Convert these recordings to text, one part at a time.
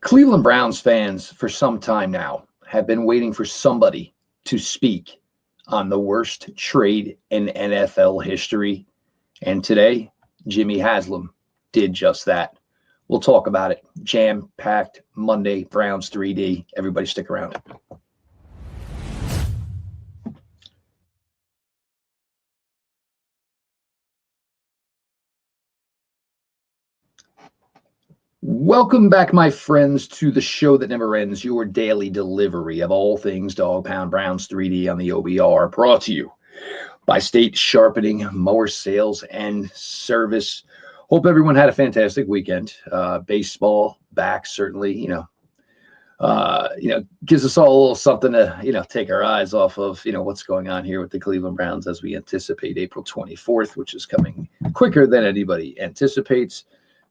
Cleveland Browns fans for some time now have been waiting for somebody to speak on the worst trade in NFL history. And today, Jimmy Haslam did just that. We'll talk about it. Jam-packed Monday, Browns 3D. Everybody stick around. Welcome back, my friends, to the show that never ends, your daily delivery of all things Dog Pound Browns 3D on the OBR, brought to you by State Sharpening Mower Sales and Service. Hope everyone had a fantastic weekend. Baseball back, certainly, gives us all a little something to, take our eyes off of, what's going on here with the Cleveland Browns as we anticipate April 24th, which is coming quicker than anybody anticipates.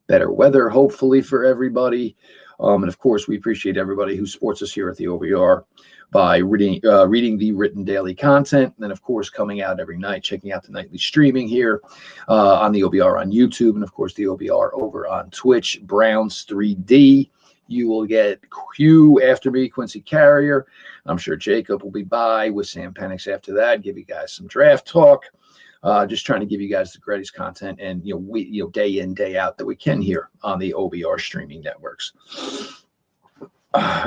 Better weather, hopefully, for everybody. And of course, we appreciate everybody who supports us here at the OBR by reading the written daily content. And then, of course, coming out every night, checking out the nightly streaming here on the OBR on YouTube. And, of course, the OBR over on Twitch, Browns 3D. You will get Q after me, Quincy Carrier. I'm sure Jacob will be by with Sam Penix after that, give you guys some draft talk. Just trying to give you guys the greatest content and, we day in, day out that we can here on the OBR streaming networks.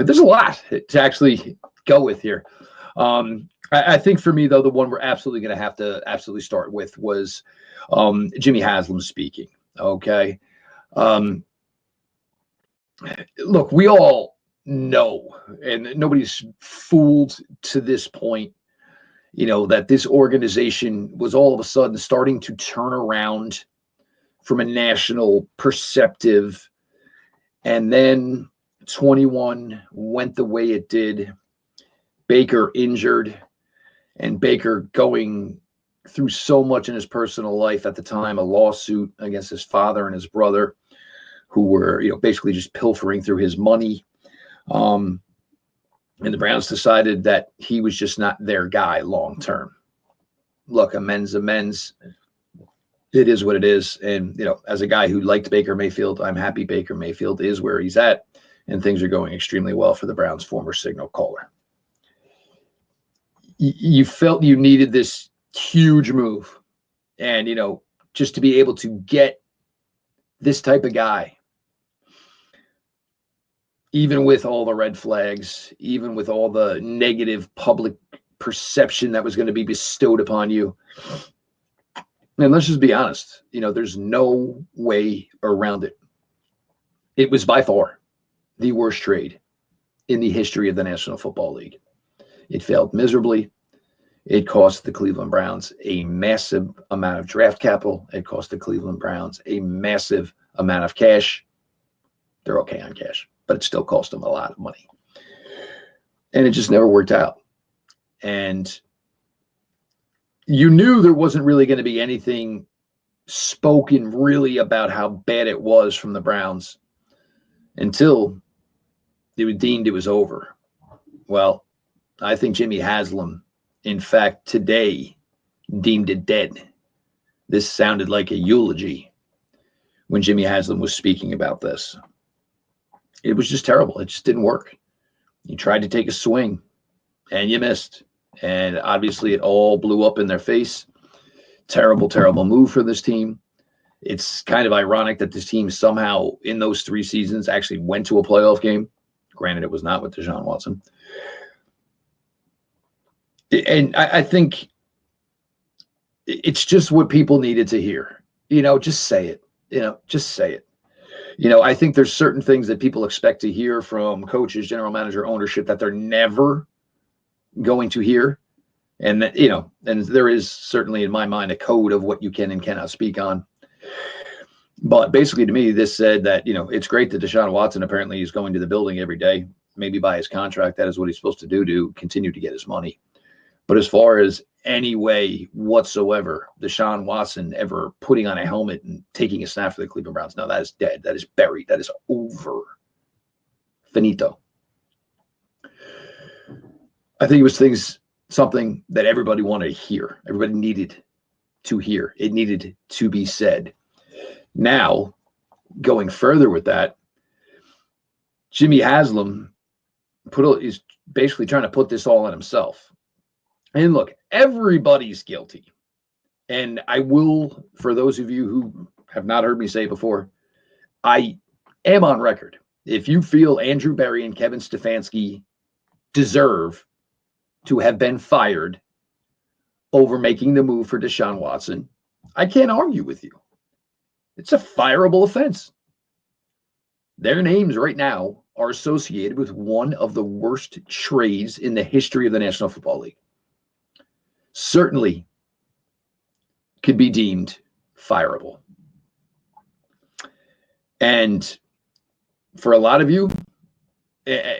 There's a lot to actually go with here. I think for me, though, the one we're absolutely going to have to absolutely start with was Jimmy Haslam speaking. Okay. Look, we all know, and nobody's fooled to this point, that this organization was all of a sudden starting to turn around from a national perspective. And then 21 went the way it did. Baker injured, and Baker going through so much in his personal life at the time, a lawsuit against his father and his brother, who were, basically just pilfering through his money. And the Browns decided that he was just not their guy long term. Look, amends. It is what it is. And, as a guy who liked Baker Mayfield, I'm happy Baker Mayfield is where he's at. And things are going extremely well for the Browns' former signal caller. You felt you needed this huge move. And, just to be able to get this type of guy, even with all the red flags, even with all the negative public perception that was going to be bestowed upon you. And let's just be honest, there's no way around it. It was by far the worst trade in the history of the National Football League. It failed miserably. It cost the Cleveland Browns a massive amount of draft capital. It cost the Cleveland Browns a massive amount of cash. They're okay on cash, but it still cost them a lot of money. And it just never worked out. And you knew there wasn't really going to be anything spoken really about how bad it was from the Browns until it was deemed it was over. Well, I think Jimmy Haslam, in fact, today deemed it dead. This sounded like a eulogy when Jimmy Haslam was speaking about this. It was just terrible. It just didn't work. You tried to take a swing and you missed. And obviously it all blew up in their face. Terrible, terrible move for this team. It's kind of ironic that this team somehow in those 3 seasons actually went to a playoff game. Granted, it was not with Deshaun Watson. And I think it's just what people needed to hear. Just say it. Just say it. I think there's certain things that people expect to hear from coaches, general manager, ownership that they're never going to hear. And that, and there is certainly in my mind a code of what you can and cannot speak on. But basically to me, this said that, it's great that Deshaun Watson apparently is going to the building every day, maybe by his contract. That is what he's supposed to do to continue to get his money. But as far as any way whatsoever, Deshaun Watson ever putting on a helmet and taking a snap for the Cleveland Browns, no, that is dead. That is buried. That is over. Finito. I think it was something that everybody wanted to hear. Everybody needed to hear. It needed to be said. Now, going further with that, Jimmy Haslam is basically trying to put this all on himself. And look, everybody's guilty. And I will, for those of you who have not heard me say before, I am on record. If you feel Andrew Berry and Kevin Stefanski deserve to have been fired over making the move for Deshaun Watson, I can't argue with you. It's a fireable offense. Their names right now are associated with one of the worst trades in the history of the National Football League. Certainly could be deemed fireable. And for a lot of you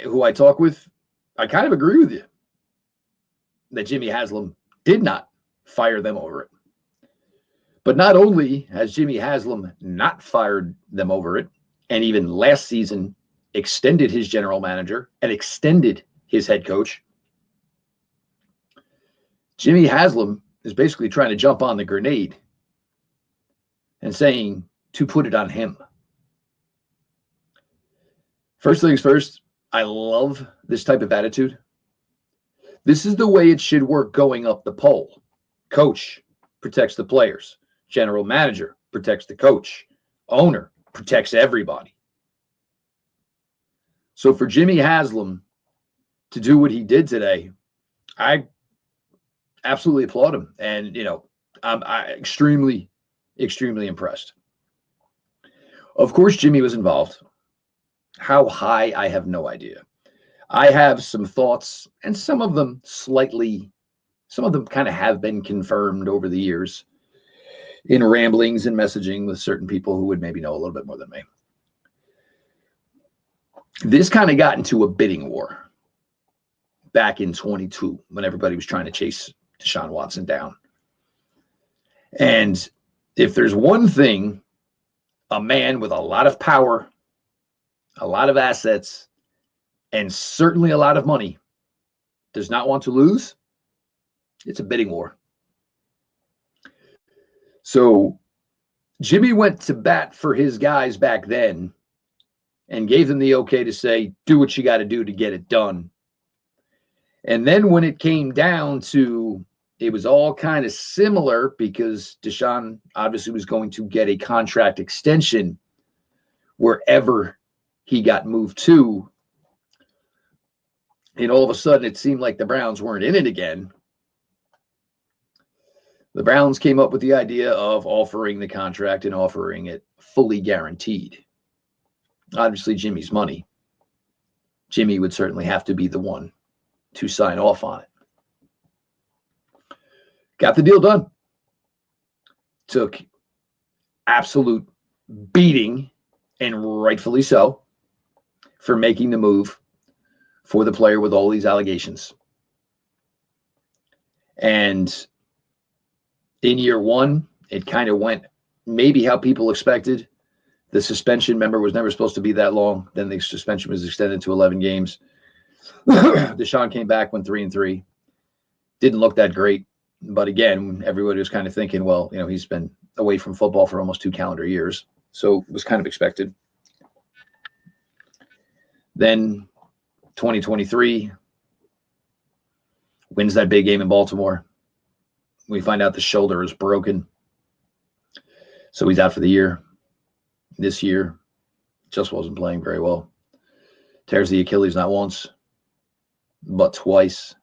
who I talk with, I kind of agree with you that Jimmy Haslam did not fire them over it. But not only has Jimmy Haslam not fired them over it, and even last season extended his general manager and extended his head coach, Jimmy Haslam is basically trying to jump on the grenade and saying to put it on him. First things first, I love this type of attitude. This is the way it should work going up the pole. Coach protects the players. General manager protects the coach. Owner protects everybody. So for Jimmy Haslam to do what he did today, I absolutely applaud him. And, I'm extremely, extremely impressed. Of course, Jimmy was involved. How high, I have no idea. I have some thoughts, and some of them kind of have been confirmed over the years in ramblings and messaging with certain people who would maybe know a little bit more than me. This kind of got into a bidding war back in 22 when everybody was trying to chase Deshaun Watson down. And if there's one thing a man with a lot of power, a lot of assets, and certainly a lot of money does not want to lose, it's a bidding war. So Jimmy went to bat for his guys back then and gave them the okay to say, do what you got to do to get it done. And then when it came down to, it was all kind of similar because Deshaun obviously was going to get a contract extension wherever he got moved to. And all of a sudden, it seemed like the Browns weren't in it again. The Browns came up with the idea of offering the contract and offering it fully guaranteed. Obviously, Jimmy's money. Jimmy would certainly have to be the one to sign off on it. Got the deal done. Took absolute beating, and rightfully so, for making the move for the player with all these allegations. And in year one, it kind of went maybe how people expected. The suspension, remember, was never supposed to be that long. Then the suspension was extended to 11 games. Deshaun came back, went 3-3. Didn't look that great. But again, everybody was kind of thinking, well, he's been away from football for almost 2 calendar years. So it was kind of expected. Then 2023, wins that big game in Baltimore. We find out the shoulder is broken. So he's out for the year. This year, just wasn't playing very well. Tears the Achilles not once, but twice.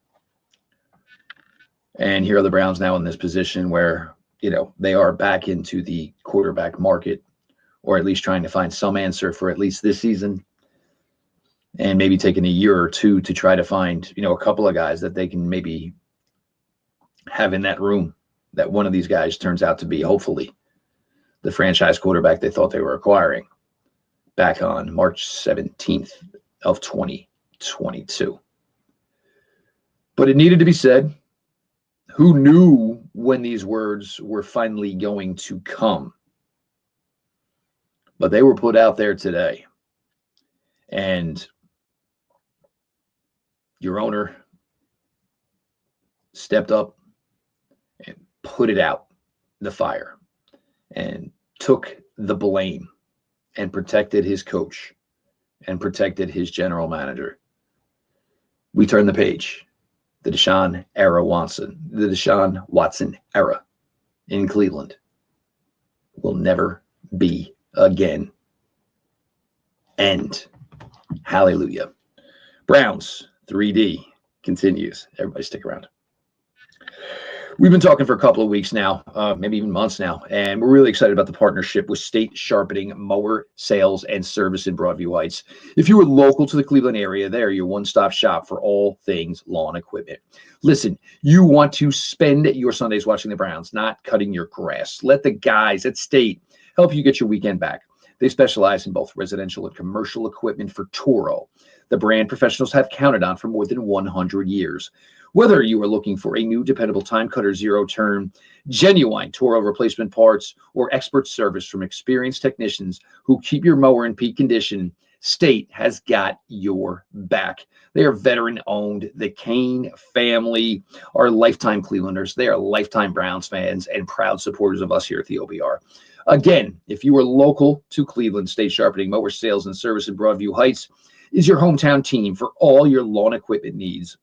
And here are the Browns now in this position where, they are back into the quarterback market, or at least trying to find some answer for at least this season. And maybe taking a year or two to try to find, a couple of guys that they can maybe have in that room, that one of these guys turns out to be, hopefully, the franchise quarterback they thought they were acquiring back on March 17th of 2022. But it needed to be said. Who knew when these words were finally going to come? But they were put out there today. And your owner stepped up and put it out, the fire, and took the blame and protected his coach and protected his general manager. We turn the page. The Deshaun Watson era in Cleveland will never be again. End. Hallelujah. Browns 3D continues. Everybody stick around. We've been talking for a couple of weeks now, maybe even months now, and we're really excited about the partnership with State Sharpening Mower Sales and Service in Broadview Heights. If you are local to the Cleveland area, they're your one-stop shop for all things lawn equipment. Listen, you want to spend your Sundays watching the Browns, not cutting your grass. Let the guys at State help you get your weekend back. They specialize in both residential and commercial equipment for Toro, the brand professionals have counted on for more than 100 years. Whether you are looking for a new dependable time cutter, zero turn, genuine Toro replacement parts, or expert service from experienced technicians who keep your mower in peak condition, State has got your back. They are veteran owned. The Kane family are lifetime Clevelanders. They are lifetime Browns fans and proud supporters of us here at the OBR. Again, if you are local to Cleveland, State Sharpening Mower Sales and Service in Broadview Heights is your hometown team for all your lawn equipment needs.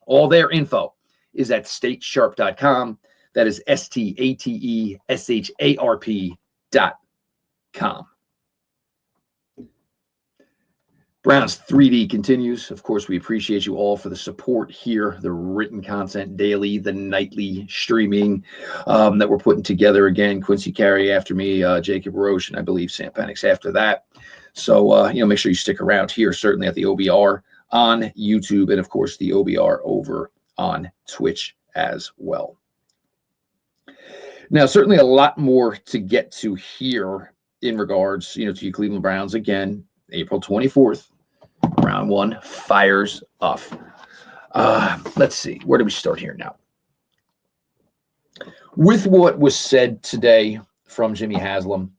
All their info is at statesharp.com. That is STATESHARP.com. Browns 3D continues. Of course, we appreciate you all for the support here, the written content daily, the nightly streaming that we're putting together. Again, Quincy Carey after me, Jacob Roche, and I believe Sam Penix after that. So, make sure you stick around here, certainly at the OBR on YouTube, and of course the OBR over on Twitch as well. Now, certainly a lot more to get to here in regards, to you Cleveland Browns. Again, April 24th, round one fires off. Let's see, where do we start here now? With what was said today from Jimmy Haslam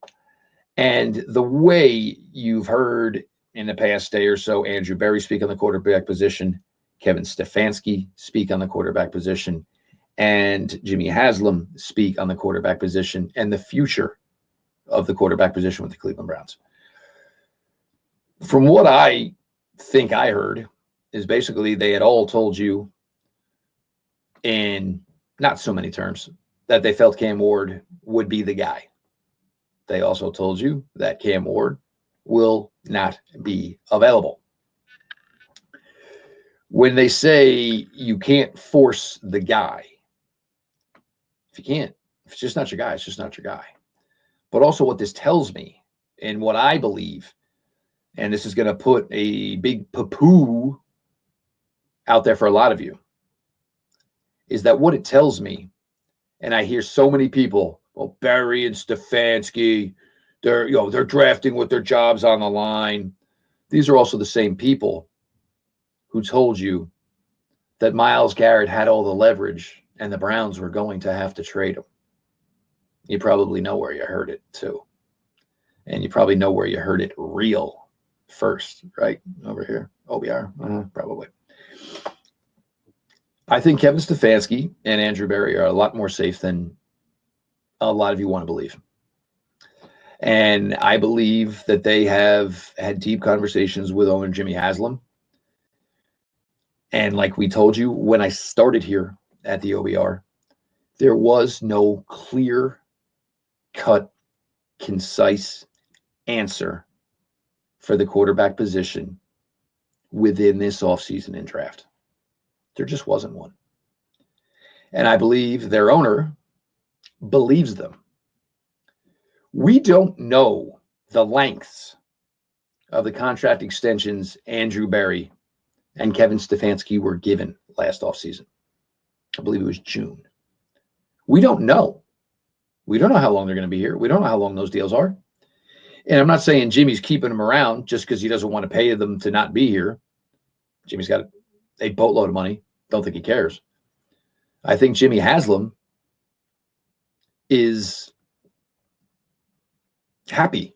and the way you've heard in the past day or so, Andrew Berry speak on the quarterback position, Kevin Stefanski speak on the quarterback position, and Jimmy Haslam speak on the quarterback position and the future of the quarterback position with the Cleveland Browns. From what I think I heard is basically they had all told you in not so many terms that they felt Cam Ward would be the guy. They also told you that Cam Ward will not be available. When they say you can't force the guy, if it's just not your guy, it's just not your guy. But also what this tells me and what I believe, and this is going to put a big poo-poo out there for a lot of you, is that what it tells me, and I hear so many people, well, Berry and Stefanski, they're drafting with their jobs on the line. These are also the same people who told you that Myles Garrett had all the leverage and the Browns were going to have to trade him. You probably know where you heard it too. And you probably know where you heard it real first, right? Over here, OBR, probably. I think Kevin Stefanski and Andrew Berry are a lot more safe than a lot of you want to believe. And I believe that they have had deep conversations with owner Jimmy Haslam. And like we told you when I started here at the OBR, there was no clear-cut, concise answer for the quarterback position within this offseason and draft. There just wasn't one. And I believe their owner believes them. We don't know the lengths of the contract extensions Andrew Berry and Kevin Stefanski were given last offseason. I believe it was June. We don't know. We don't know how long they're going to be here. We don't know how long those deals are. And I'm not saying Jimmy's keeping them around just because he doesn't want to pay them to not be here. Jimmy's got a boatload of money. Don't think he cares. I think Jimmy Haslam is happy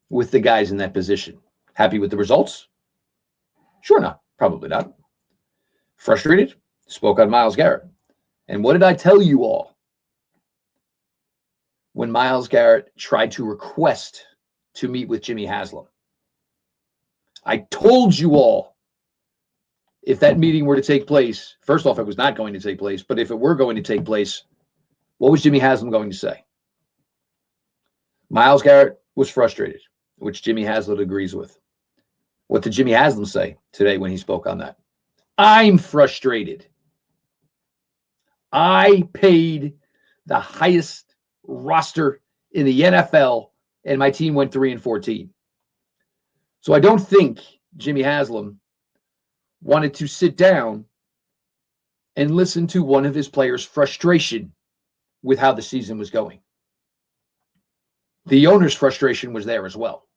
with the guys in that position. Happy with the results? Sure not. Probably not. Frustrated? Spoke on Myles Garrett. And what did I tell you all when Myles Garrett tried to request to meet with Jimmy Haslam? I told you all, if that meeting were to take place, first off, it was not going to take place, but if it were going to take place, what was Jimmy Haslam going to say? Myles Garrett was frustrated, which Jimmy Haslam agrees with. What did Jimmy Haslam say today when he spoke on that? I'm frustrated. I paid the highest roster in the NFL, and my team went 3-14. So I don't think Jimmy Haslam wanted to sit down and listen to one of his players' frustration with how the season was going. The owner's frustration was there as well.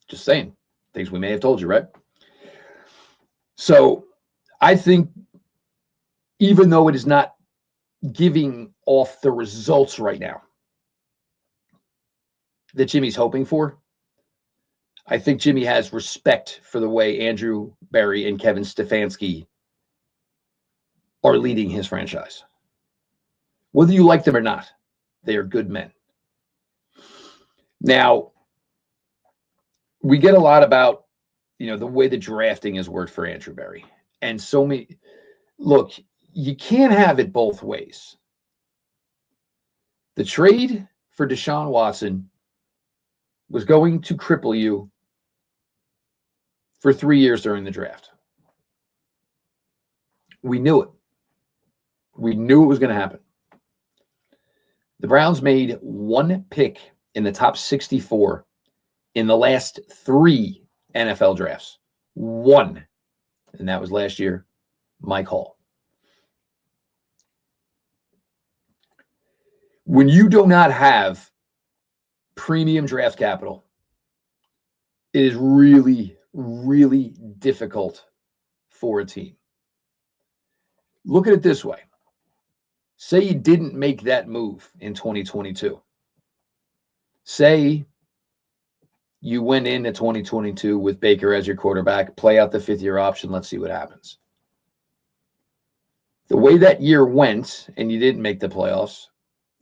Just saying. Things we may have told you, right? So I think even though it is not giving off the results right now that Jimmy's hoping for, I think Jimmy has respect for the way Andrew Berry and Kevin Stefanski are leading his franchise. Whether you like them or not, they are good men. Now, we get a lot about, the way the drafting has worked for Andrew Berry. And so many, look, you can't have it both ways. The trade for Deshaun Watson was going to cripple you for 3 years during the draft. We knew it. We knew it was going to happen. The Browns made one pick in the top 64 in the last 3 NFL drafts. One. And that was last year, Mike Hall. When you do not have premium draft capital, it is really, really difficult for a team. Look at it this way. Say you didn't make that move in 2022. Say you went into 2022 with Baker as your quarterback, play out the 5th-year option, let's see what happens. The way that year went, and you didn't make the playoffs,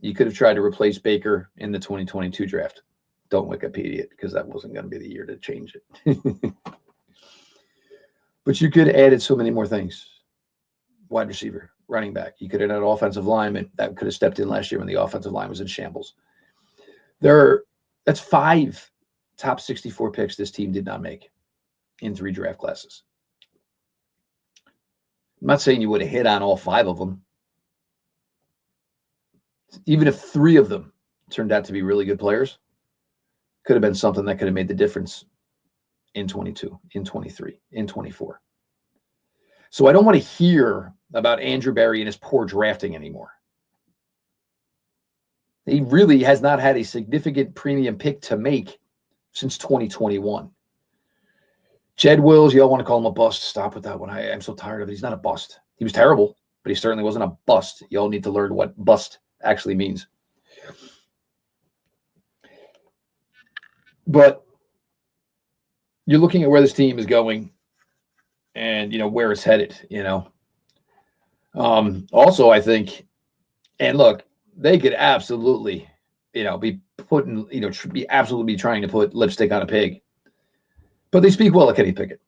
you could have tried to replace Baker in the 2022 draft. Don't Wikipedia it, because that wasn't going to be the year to change it. But you could have added so many more things. Wide receiver, running back. You could have had an offensive lineman that could have stepped in last year when the offensive line was in shambles. That's 5 top 64 picks this team did not make in 3 draft classes. I'm not saying you would have hit on all 5 of them. Even if 3 of them turned out to be really good players, could have been something that could have made the difference in 22, in 23, in 24. So I don't want to hear about Andrew Berry and his poor drafting anymore. He really has not had a significant premium pick to make since 2021. Jed Wills, y'all want to call him a bust. Stop with that one. I'm so tired of it. He's not a bust. He was terrible, but he certainly wasn't a bust. Y'all need to learn what bust actually means. But you're looking at where this team is going and, where it's headed, Also, I think, and look, they could absolutely, be putting, be absolutely trying to put lipstick on a pig. But they speak well of Kenny Pickett.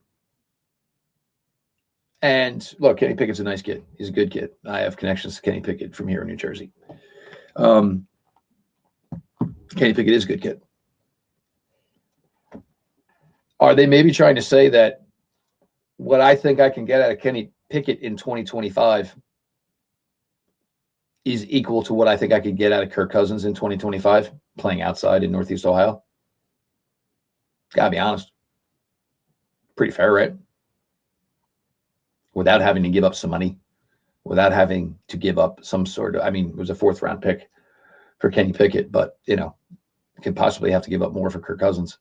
And look, Kenny Pickett's a nice kid. He's a good kid. I have connections to Kenny Pickett from here in New Jersey. Kenny Pickett is a good kid. Are they maybe trying to say that what I think I can get out of Kenny Pickett in 2025 is equal to what I think I could get out of Kirk Cousins in 2025, playing outside in Northeast Ohio? Gotta be honest. Pretty fair, right? Without having to give up some money, without having to give up some sort of, it was a 4th-round pick for Kenny Pickett, but, could possibly have to give up more for Kirk Cousins.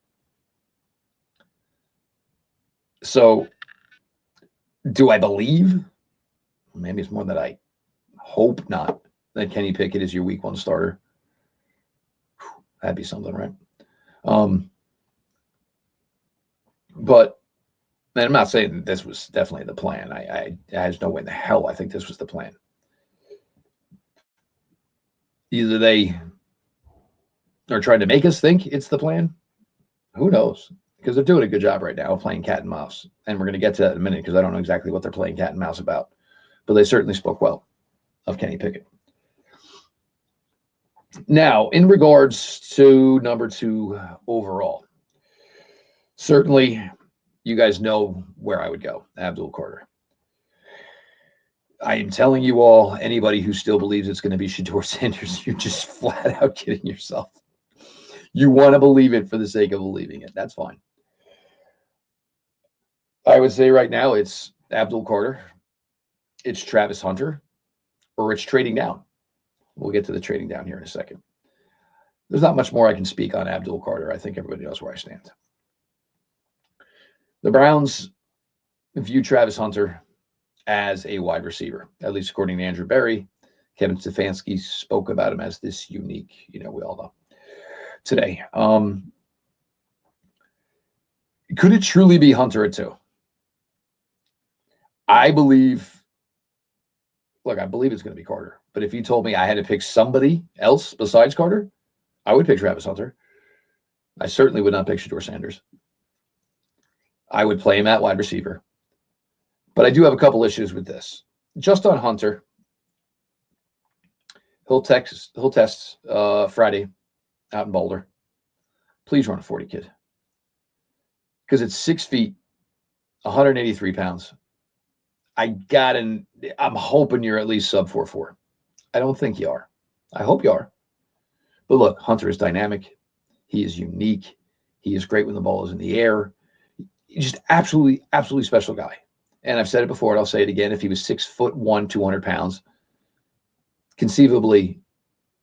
So, do I believe? Maybe it's more that I hope not, that Kenny Pickett is your week 1 starter. That'd be something, right? But and I'm not saying that this was definitely the plan. There's no way in the hell I think this was the plan. Either they are trying to make us think it's the plan, Who knows? Because they're doing a good job right now of playing cat and mouse. And we're going to get to that in a minute because I don't know exactly what they're playing cat and mouse about. But they certainly spoke well of Kenny Pickett. Now, in regards to number 2 overall, certainly you guys know where I would go, Abdul Carter. I am telling you all, anybody who still believes it's going to be Shedeur Sanders, you're just flat out kidding yourself. You want to believe it for the sake of believing it. That's fine. I would say right now it's Abdul Carter, it's Travis Hunter, or it's trading down. We'll get to the trading down here in a second. There's not much more I can speak on Abdul Carter. I think everybody knows where I stand. The Browns view Travis Hunter as a wide receiver, at least according to Andrew Berry. Kevin Stefanski spoke about him as this unique, we all know today. Could it truly be Hunter at 2? I believe it's going to be Carter. But if you told me I had to pick somebody else besides Carter, I would pick Travis Hunter. I certainly would not pick Shedeur Sanders. I would play him at wide receiver. But I do have a couple issues with this. Just on Hunter, he'll test Friday out in Boulder. Please run a 40, kid. Because it's 6 feet, 183 pounds. I'm hoping you're at least sub 4.4. I don't think you are. I hope you are. But look, Hunter is dynamic. He is unique. He is great when the ball is in the air. He's just absolutely, absolutely special guy. And I've said it before, and I'll say it again. If he was 6'1", 200 pounds, conceivably,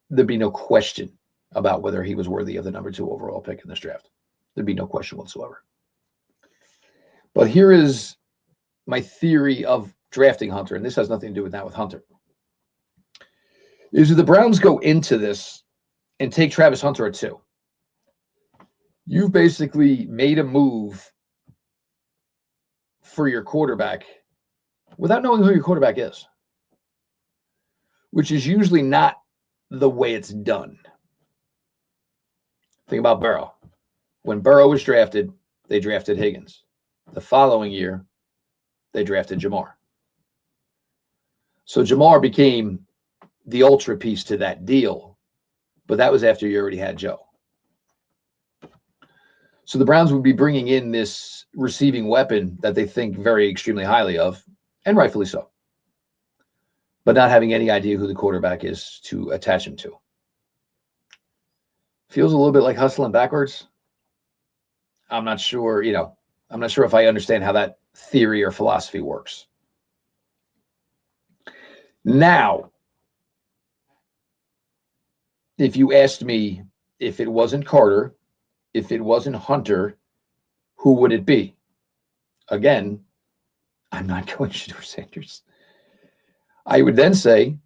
there'd be no question about whether he was worthy of the number 2 overall pick in this draft. There'd be no question whatsoever. But here is my theory of drafting Hunter, and this has nothing to do with that with Hunter, is if the Browns go into this and take Travis Hunter at 2, you've basically made a move for your quarterback without knowing who your quarterback is, which is usually not the way it's done. Think about Burrow. When Burrow was drafted, they drafted Higgins. The following year, they drafted Jamar. So Jamar became the ultra piece to that deal, but that was after you already had Joe. So the Browns would be bringing in this receiving weapon that they think very extremely highly of, and rightfully so, but not having any idea who the quarterback is to attach him to. Feels a little bit like hustling backwards. I'm not sure, I'm not sure if I understand how that theory or philosophy works. Now, if you asked me if it wasn't Carter, if it wasn't Hunter, who would it be? Again, I'm not going Shedeur Sanders. I would then say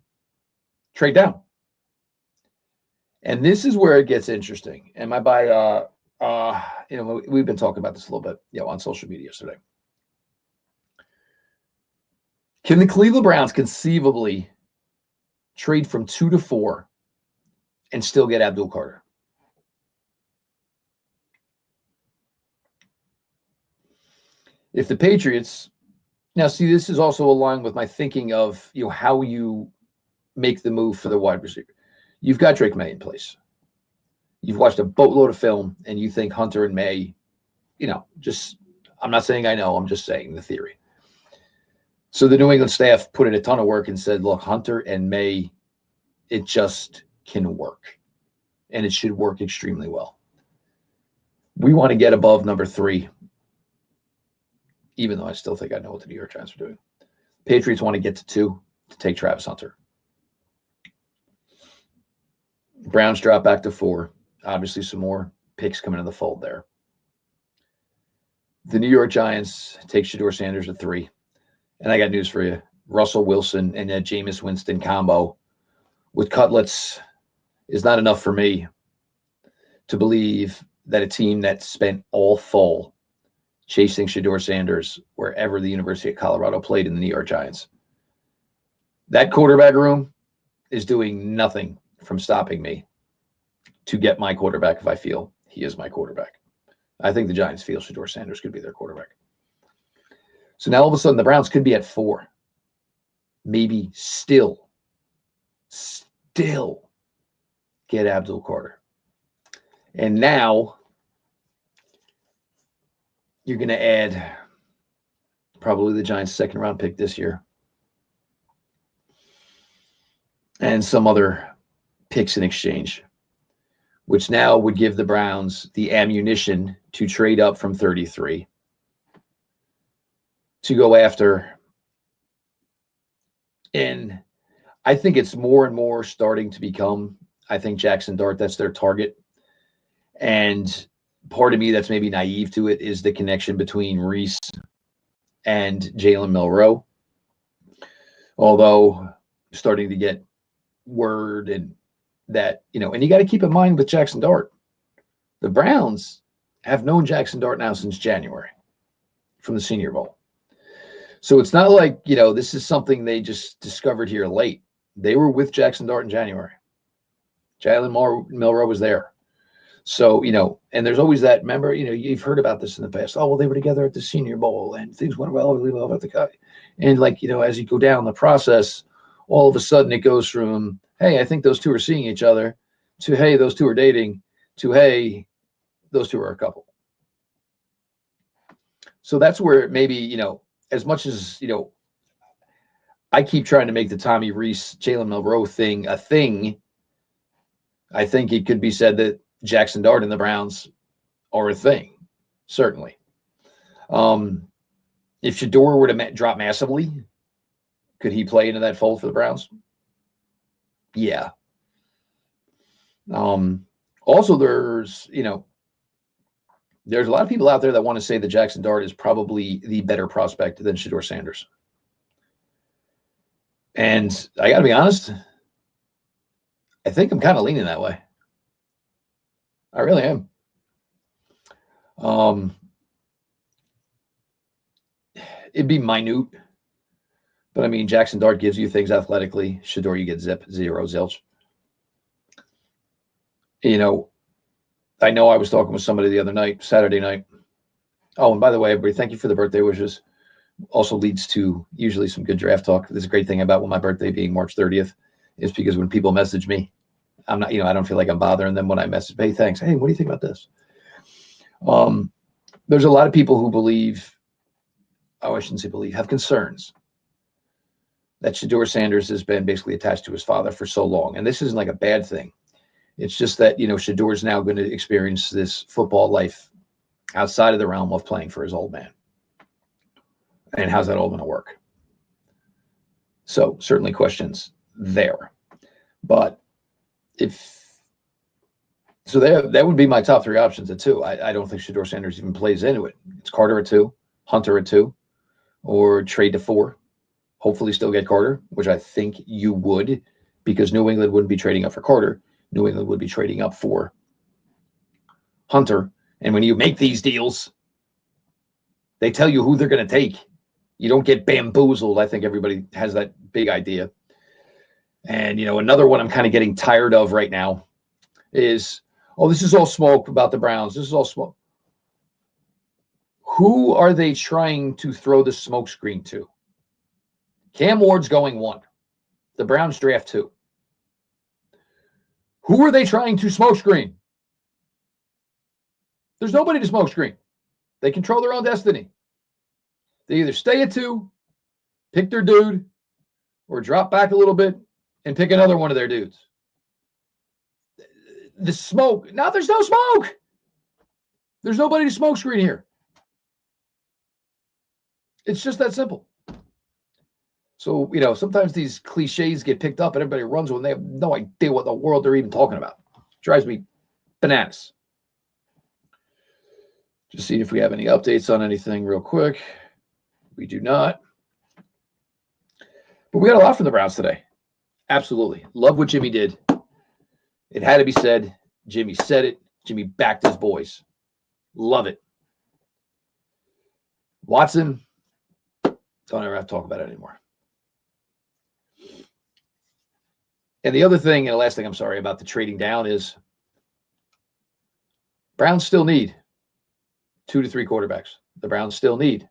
trade down. And this is where it gets interesting. And we've been talking about this a little bit, on social media yesterday. Can the Cleveland Browns conceivably trade from 2 to 4 and still get Abdul Carter? If the Patriots, now see, this is also aligned with my thinking of, how you make the move for the wide receiver. You've got Drake May in place. You've watched a boatload of film, and you think Hunter and May, I'm not saying I know, I'm just saying the theory. So the New England staff put in a ton of work and said, look, Hunter and May, it just can work. And it should work extremely well. We want to get above number 3, even though I still think I know what the New York Giants are doing. Patriots want to get to 2 to take Travis Hunter. Browns drop back to 4. Obviously, some more picks coming in the fold there. The New York Giants take Shedeur Sanders at 3. And I got news for you. Russell Wilson and that Jameis Winston combo with cutlets is not enough for me to believe that a team that spent all fall chasing Shedeur Sanders wherever the University of Colorado played in the New York Giants, that quarterback room is doing nothing from stopping me to get my quarterback if I feel he is my quarterback. I think the Giants feel Shedeur Sanders could be their quarterback. So now all of a sudden the Browns could be at 4. Maybe still get Abdul Carter. And now you're going to add probably the Giants' second-round pick this year and some other picks in exchange, which now would give the Browns the ammunition to trade up from 33 to go after. And I think it's more and more starting to become, I think Jackson Dart, that's their target. And part of me that's maybe naive to it is the connection between Reese and Jalen Milroe. Although starting to get word and that, and you got to keep in mind with Jackson Dart, the Browns have known Jackson Dart now since January from the Senior Bowl. So it's not like, this is something they just discovered here late. They were with Jackson Dart in January. Jalen Milroe was there. So, and there's always that, remember, you've heard about this in the past. Oh, well, they were together at the Senior Bowl and things went really well with the guy. And as you go down the process, all of a sudden it goes from, hey, I think those two are seeing each other, to, hey, those two are dating, to, hey, those two are a couple. So that's where maybe, as much as, I keep trying to make the Tommy Reese, Jalen Milroe thing a thing, I think it could be said that Jackson Dart and the Browns are a thing, certainly. If Shedeur were to drop massively, could he play into that fold for the Browns? Yeah. Also, there's a lot of people out there that want to say that Jackson Dart is probably the better prospect than Shedeur Sanders. And I got to be honest, I think I'm kind of leaning that way. I really am. It'd be minute, but I mean, Jackson Dart gives you things athletically. Shedeur, you get zero zilch. I know I was talking with somebody the other night, Saturday night. Oh, and by the way, everybody, thank you for the birthday wishes. Also leads to usually some good draft talk. This is a great thing about my birthday being March 30th is because when people message me, I'm not, I don't feel like I'm bothering them when I message, hey, thanks. Hey, what do you think about this? There's a lot of people who believe, I shouldn't say believe, have concerns that Shedeur Sanders has been basically attached to his father for so long. And this isn't like a bad thing. It's just that, Shedeur is now going to experience this football life outside of the realm of playing for his old man. And how's that all going to work? So certainly questions there. But that would be my top 3 options at 2. I don't think Shedeur Sanders even plays into it. It's Carter at 2, Hunter at 2, or trade to 4. Hopefully still get Carter, which I think you would, because New England wouldn't be trading up for Carter. New England would be trading up for Hunter. And when you make these deals, they tell you who they're going to take. You don't get bamboozled. I think everybody has that big idea. And, another one I'm kind of getting tired of right now is, this is all smoke about the Browns. This is all smoke. Who are they trying to throw the smoke screen to? Cam Ward's going 1. The Browns draft 2. Who are they trying to smoke screen? There's nobody to smoke screen. They control their own destiny. They either stay at 2, pick their dude, or drop back a little bit and pick another one of their dudes. The smoke. Now there's no smoke. There's nobody to smoke screen here. It's just that simple. So, sometimes these cliches get picked up and everybody runs when they have no idea what the world they're even talking about. Drives me bananas. Just seeing if we have any updates on anything real quick. We do not. But we got a lot from the Browns today. Absolutely. Love what Jimmy did. It had to be said. Jimmy said it. Jimmy backed his boys. Love it. Watson, don't ever have to talk about it anymore. And the other thing, and the last thing I'm sorry about the trading down is Browns still need 2 to 3 quarterbacks. The Browns still need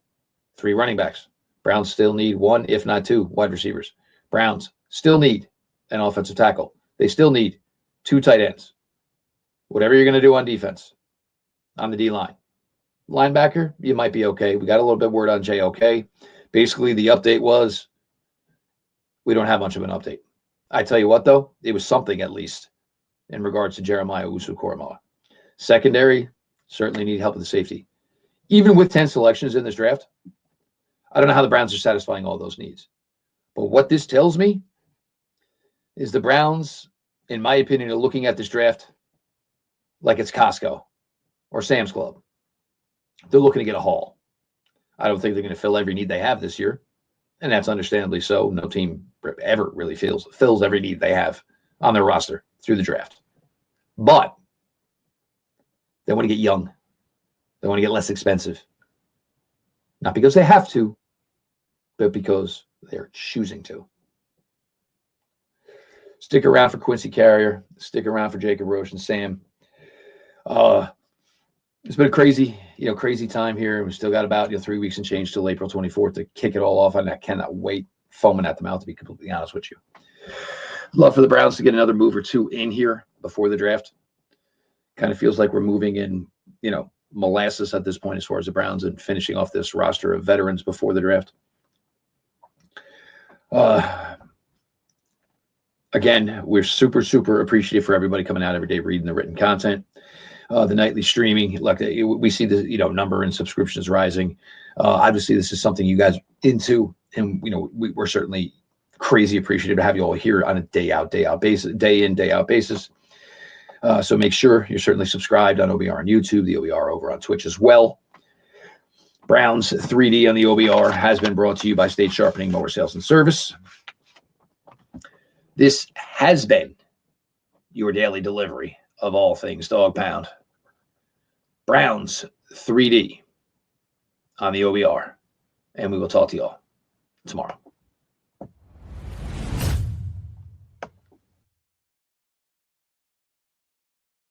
3 running backs. Browns still need 1, if not 2, wide receivers. Browns still need an offensive tackle. They still need 2 tight ends. Whatever you're going to do on defense, on the D-line. Linebacker, you might be okay. We got a little bit of word on JOK. Basically, the update was we don't have much of an update. I tell you what, though, it was something at least in regards to Jeremiah Owusu-Koramoah. Secondary, certainly need help with the safety. Even with 10 selections in this draft, I don't know how the Browns are satisfying all those needs. But what this tells me is the Browns, in my opinion, are looking at this draft like it's Costco or Sam's Club. They're looking to get a haul. I don't think they're going to fill every need they have this year. And that's understandably so. No team ever really fills every need they have on their roster through the draft. But they want to get young. They want to get less expensive. Not because they have to, but because they're choosing to. Stick around for Quincy Carrier. Stick around for Jacob Roche and Sam. It's been a crazy time here. We still got about 3 weeks and change till April 24th to kick it all off, and I cannot wait, foaming at the mouth, to be completely honest with you. Love for the Browns to get another move or 2 in here before the draft. Kind of feels like we're moving in, molasses at this point as far as the Browns and finishing off this roster of veterans before the draft. Again, we're super, super appreciative for everybody coming out every day, reading the written content. The nightly streaming, like we see the number in subscriptions rising. Obviously, this is something you guys into, and we're certainly crazy appreciative to have you all here on a day in, day out basis. So make sure you're certainly subscribed on OBR on YouTube, the OBR over on Twitch as well. Browns 3D on the OBR has been brought to you by State Sharpening Mower Sales and Service. This has been your daily delivery of all things Dog Pound. Browns 3D on the OBR. And we will talk to you all tomorrow.